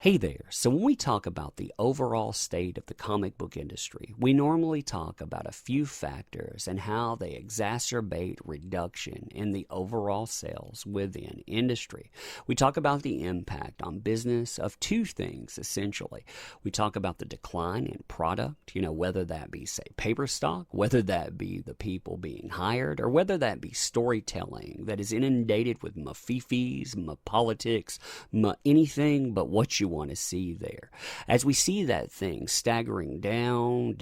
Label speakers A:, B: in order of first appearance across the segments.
A: Hey there. So when we talk about the overall state of the comic book industry, we normally talk about a few factors and how they exacerbate reduction in the overall sales within industry. We talk about the impact on business of two things, essentially. We talk about the decline in product, whether that be, say, paper stock, whether that be the people being hired, or whether that be storytelling that is inundated with mafifis, politics, anything but what you want to see there. As we see that thing staggering down,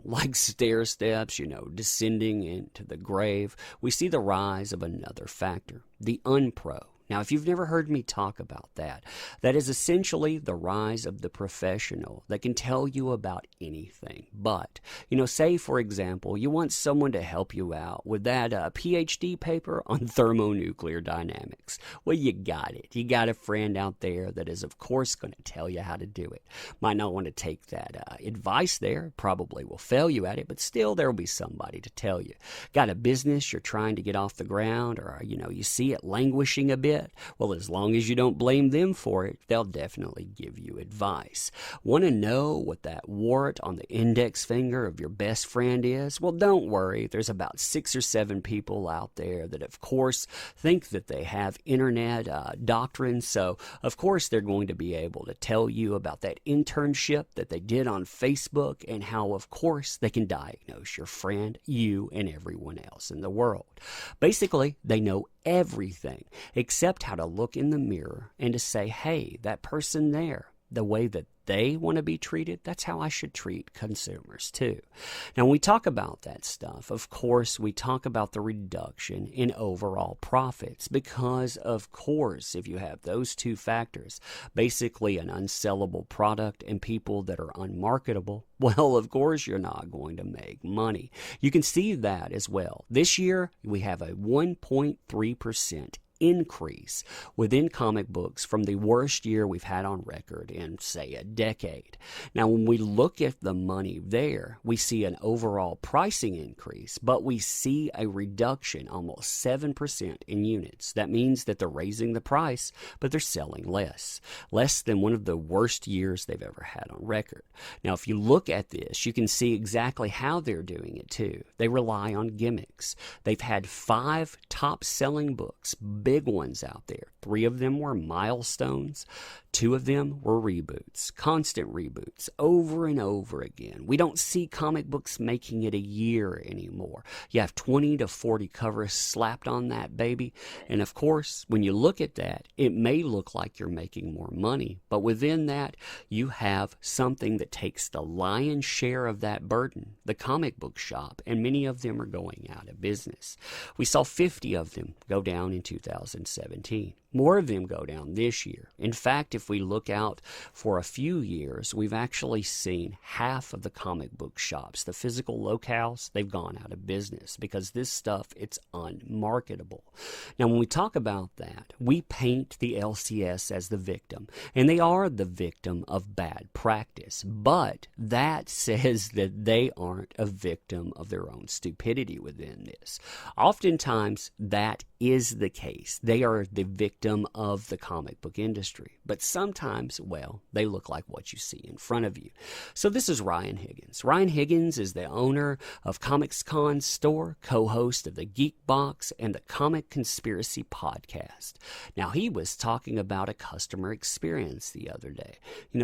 A: like stair steps, descending into the grave, we see the rise of another factor, the unpro. Now, if you've never heard me talk about that, that is essentially the rise of the professional that can tell you about anything. But, say, for example, you want someone to help you out with that PhD paper on thermonuclear dynamics. Well, you got it. You got a friend out there that is, of course, going to tell you how to do it. Might not want to take that advice there. Probably will fail you at it, but still there will be somebody to tell you. Got a business you're trying to get off the ground, or, you see it languishing a bit. Well, as long as you don't blame them for it, they'll definitely give you advice. Want to know what that wart on the index finger of your best friend is? Well, don't worry. There's about 6 or 7 people out there that, of course, think that they have internet doctrine. So, of course, they're going to be able to tell you about that internship that they did on Facebook and how, of course, they can diagnose your friend, you, and everyone else in the world. Basically, they know everything except how to look in the mirror and to say, hey, that person there, the way that they want to be treated, that's how I should treat consumers too. Now, when we talk about that stuff, of course, we talk about the reduction in overall profits because, of course, if you have those two factors, basically an unsellable product and people that are unmarketable, well, of course, you're not going to make money. You can see that as well. This year, we have a 1.3% increase within comic books from the worst year we've had on record in, say, a decade. Now, when we look at the money there, we see an overall pricing increase, but we see a reduction, almost 7% in units. That means that they're raising the price, but they're selling less than one of the worst years they've ever had on record. Now, if you look at this, you can see exactly how they're doing it too. They rely on gimmicks. They've had 5 top-selling books, big ones out there. 3 of them were milestones. 2 of them were reboots, constant reboots, over and over again. We don't see comic books making it a year anymore. You have 20 to 40 covers slapped on that baby. And of course, when you look at that, it may look like you're making more money. But within that, you have something that takes the lion's share of that burden, the comic book shop, and many of them are going out of business. We saw 50 of them go down in 2017. More of them go down this year. In fact, if we look out for a few years, we've actually seen half of the comic book shops, the physical locales, they've gone out of business because this stuff, it's unmarketable. Now, when we talk about that, we paint the LCS as the victim, and they are the victim of bad practice. But that says that they aren't a victim of their own stupidity within this. Oftentimes, that is the case. They are the victim of the comic book industry. But sometimes, well, they look like what you see in front of you. So this is Ryan Higgins. Ryan Higgins is the owner of Comics Con Store, co-host of the Geek Box and the Comic Conspiracy podcast. Now, he was talking about a customer experience the other day.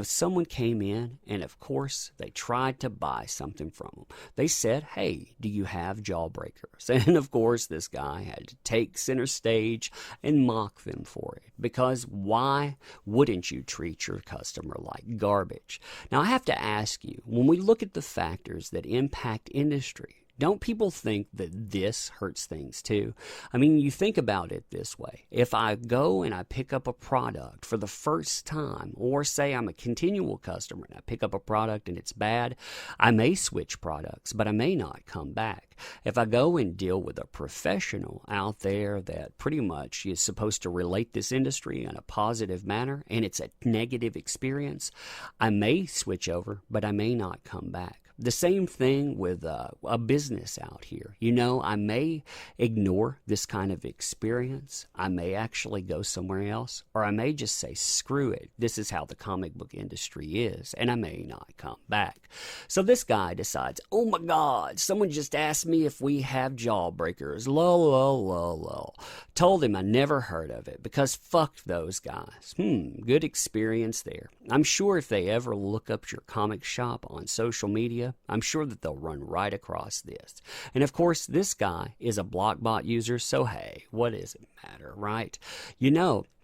A: Someone came in and, of course, they tried to buy something from him. They said, hey, do you have Jawbreakers? And, of course, this guy had to take center stage and mock them for it. Because why wouldn't you treat your customer like garbage? Now, I have to ask you, when we look at the factors that impact industry, don't people think that this hurts things too? I mean, you think about it this way. If I go and I pick up a product for the first time, or say I'm a continual customer and I pick up a product and it's bad, I may switch products, but I may not come back. If I go and deal with a professional out there that pretty much is supposed to relate this industry in a positive manner and it's a negative experience, I may switch over, but I may not come back. The same thing with a business out here. I may ignore this kind of experience. I may actually go somewhere else, or I may just say, screw it. This is how the comic book industry is, and I may not come back. So this guy decides, oh my God, someone just asked me if we have Jawbreakers. Lol, lol, lol, lol. Told him I never heard of it because fuck those guys. Good experience there. I'm sure if they ever look up your comic shop on social media, I'm sure that they'll run right across this. And of course, this guy is a Blockbot user, so hey, what does it matter, right?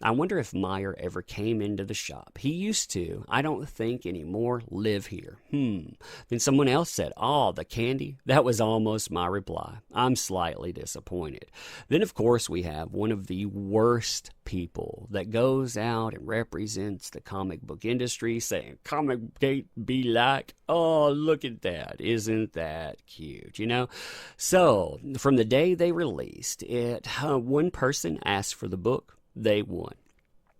A: I wonder if Meyer ever came into the shop. He used to, I don't think anymore, live here. Then someone else said, oh, the candy? That was almost my reply. I'm slightly disappointed. Then, of course, we have one of the worst people that goes out and represents the comic book industry saying, comic gate be like, oh, look at that. Isn't that cute? So, from the day they released it, one person asked for the book. They won.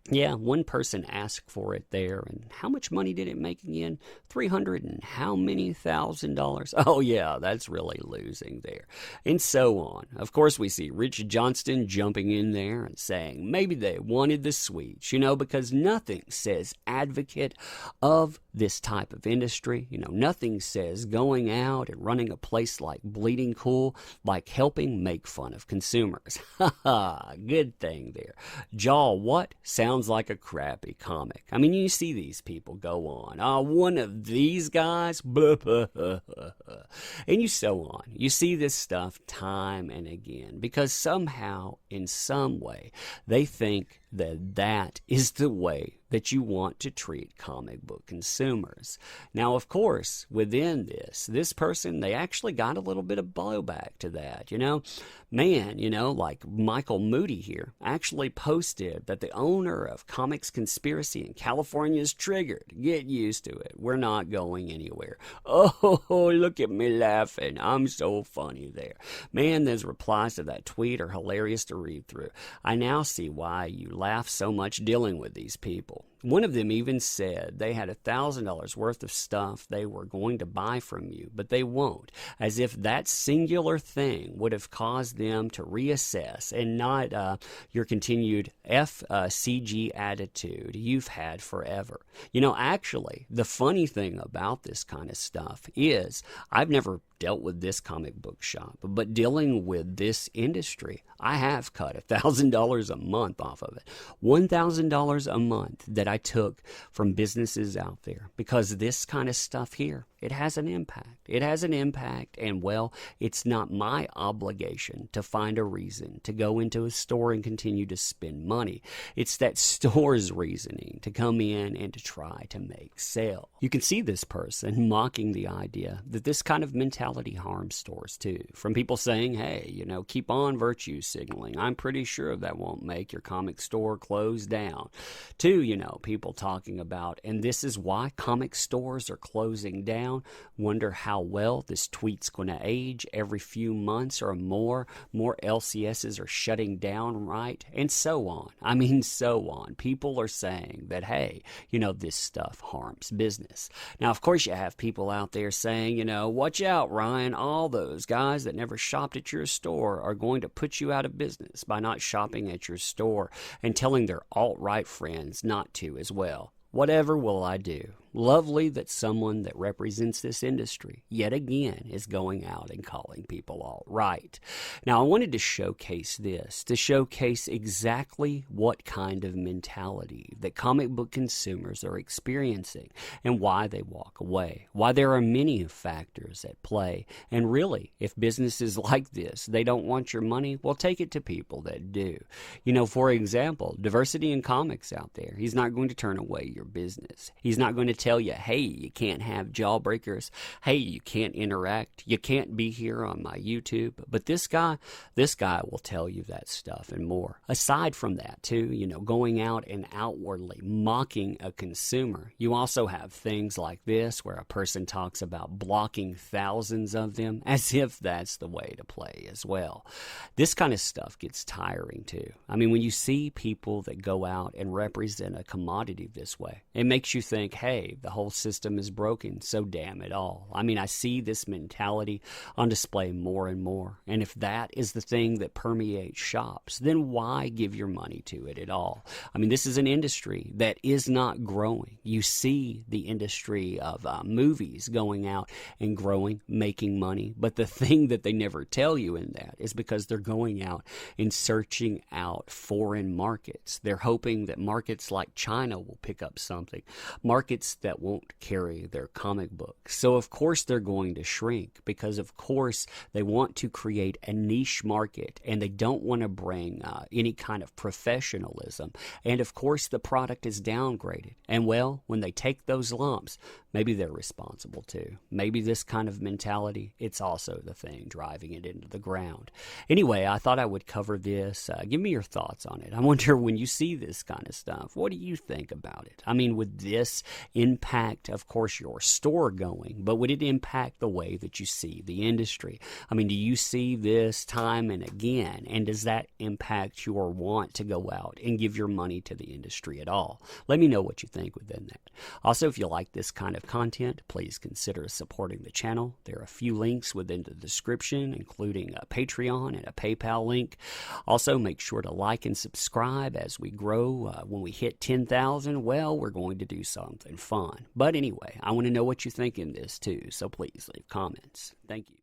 A: Yeah, one person asked for it there, and how much money did it make again? 300 and how many $1,000? Oh yeah, that's really losing there. And so on. Of course, we see Rich Johnston jumping in there and saying maybe they wanted the sweets, because nothing says advocate of this type of industry. Nothing says going out and running a place like Bleeding Cool like helping make fun of consumers. Ha, good thing there. Jaw, what? Sounds like a crappy comic. I mean, you see these people go on. One of these guys, blah, blah, blah, blah, blah. And you so on. You see this stuff time and again because somehow, in some way, they think that is the way that you want to treat comic book consumers. Now, of course, within this person, they actually got a little bit of blowback to that, like Michael Moody here actually posted that the owner of Comics Conspiracy in California is triggered. Get used to it. We're not going anywhere. Oh, look at me laughing. I'm so funny there. Man, those replies to that tweet are hilarious to read through. I now see why you laugh so much dealing with these people. One of them even said they had $1,000 worth of stuff they were going to buy from you, but they won't, as if that singular thing would have caused them to reassess and not your continued FCG attitude you've had forever. Actually, the funny thing about this kind of stuff is I've never dealt with this comic book shop, but dealing with this industry, I have cut $1,000 a month off of it. $1,000 a month that I took from businesses out there because this kind of stuff here, it has an impact. It has an impact, and well, it's not my obligation to find a reason to go into a store and continue to spend money. It's that store's reasoning to come in and to try to make sale. You can see this person mocking the idea that this kind of mentality harms stores too. From people saying, hey, keep on virtue signaling. I'm pretty sure that won't make your comic store close down. To, people talking about, and this is why comic stores are closing down. Wonder how well this tweet's going to age every few months or more. More LCSs are shutting down, right? And so on. I mean, so on. People are saying that, hey, this stuff harms business. Now, of course, you have people out there saying, watch out, Ryan. All those guys that never shopped at your store are going to put you out of business by not shopping at your store and telling their alt-right friends not to as well. Whatever will I do? Lovely that someone that represents this industry, yet again, is going out and calling people all right. Now, I wanted to showcase this, to showcase exactly what kind of mentality that comic book consumers are experiencing and why they walk away, why there are many factors at play. And really, if businesses like this, they don't want your money, well, take it to people that do. For example, Diversity in Comics out there, he's not going to turn away your business. He's not going to tell you, hey, you can't have Jawbreakers. Hey, you can't interact. You can't be here on my YouTube. But this guy will tell you that stuff and more. Aside from that, too, going out and outwardly mocking a consumer, you also have things like this where a person talks about blocking thousands of them as if that's the way to play as well. This kind of stuff gets tiring, too. I mean, when you see people that go out and represent a commodity this way, it makes you think, hey, believe the whole system is broken, so damn it all. I mean, I see this mentality on display more and more. And if that is the thing that permeates shops, then why give your money to it at all? I mean, this is an industry that is not growing. You see the industry of movies going out and growing, making money. But the thing that they never tell you in that is because they're going out and searching out foreign markets. They're hoping that markets like China will pick up something, markets that won't carry their comic books. So of course they're going to shrink, because of course they want to create a niche market, and they don't want to bring any kind of professionalism. And of course the product is downgraded. And well, when they take those lumps, maybe they're responsible too. Maybe this kind of mentality, it's also the thing driving it into the ground. Anyway, I thought I would cover this. Give me your thoughts on it. I wonder, when you see this kind of stuff, what do you think about it? I mean, would this impact, of course, your store going, but would it impact the way that you see the industry? I mean, do you see this time and again, and does that impact your want to go out and give your money to the industry at all? Let me know what you think within that. Also, if you like this kind of content, please consider supporting the channel. There are a few links within the description, including a Patreon and a PayPal link. Also, make sure to like and subscribe as we grow. When we hit 10,000, well, we're going to do something fun. But anyway, I want to know what you think in this too, so please leave comments. Thank you.